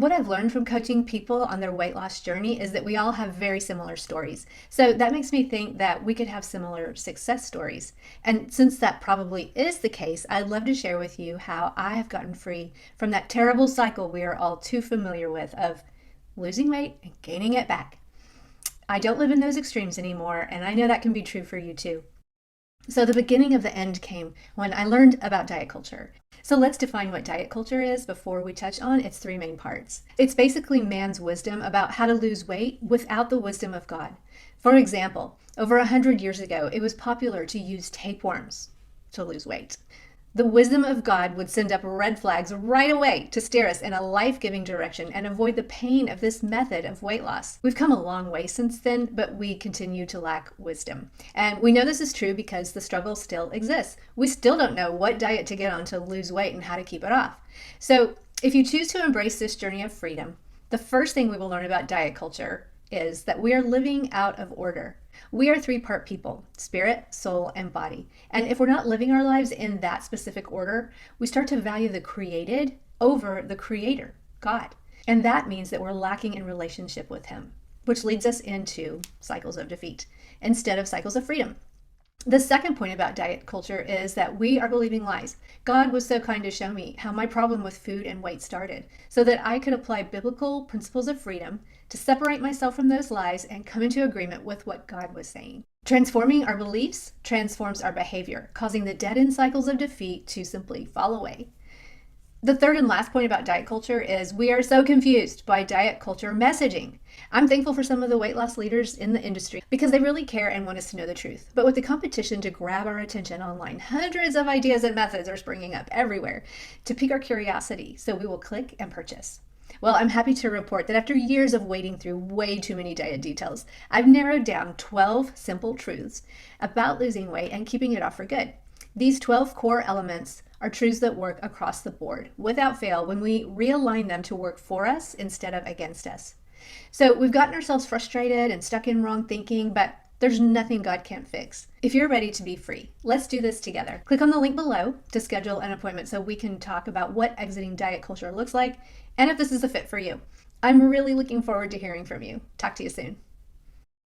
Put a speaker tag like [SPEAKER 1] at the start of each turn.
[SPEAKER 1] What I've learned from coaching people on their weight loss journey is that we all have very similar stories. So that makes me think that we could have similar success stories. And since that probably is the case, I'd love to share with you how I have gotten free from that terrible cycle we are all too familiar with of losing weight and gaining it back. I don't live in those extremes anymore, and I know that can be true for you too. So the beginning of the end came when I learned about diet culture. So let's define what diet culture is before we touch on its three main parts. It's basically man's wisdom about how to lose weight without the wisdom of God. For example, over 100 years ago, it was popular to use tapeworms to lose weight. The wisdom of God would send up red flags right away to steer us in a life-giving direction and avoid the pain of this method of weight loss. We've come a long way since then, but we continue to lack wisdom. And we know this is true because the struggle still exists. We still don't know what diet to get on to lose weight and how to keep it off. So if you choose to embrace this journey of freedom, the first thing we will learn about diet culture is that we are living out of order. We are three-part people: spirit, soul, and body. And if we're not living our lives in that specific order, we start to value the created over the creator, God. And that means that we're lacking in relationship with him, which leads us into cycles of defeat instead of cycles of freedom. The second point about diet culture is that we are believing lies. God was so kind to show me how my problem with food and weight started so that I could apply biblical principles of freedom to separate myself from those lies and come into agreement with what God was saying. Transforming our beliefs transforms our behavior, causing the dead-end cycles of defeat to simply fall away. The third and last point about diet culture is we are so confused by diet culture messaging. I'm thankful for some of the weight loss leaders in the industry because they really care and want us to know the truth. But with the competition to grab our attention online, hundreds of ideas and methods are springing up everywhere to pique our curiosity, so we will click and purchase. Well, I'm happy to report that after years of wading through way too many diet details, I've narrowed down 12 simple truths about losing weight and keeping it off for good. These 12 core elements are truths that work across the board without fail when we realign them to work for us instead of against us. So we've gotten ourselves frustrated and stuck in wrong thinking, but there's nothing God can't fix. If you're ready to be free, let's do this together. Click on the link below to schedule an appointment so we can talk about what exiting diet culture looks like and if this is a fit for you. I'm really looking forward to hearing from you. Talk to you soon.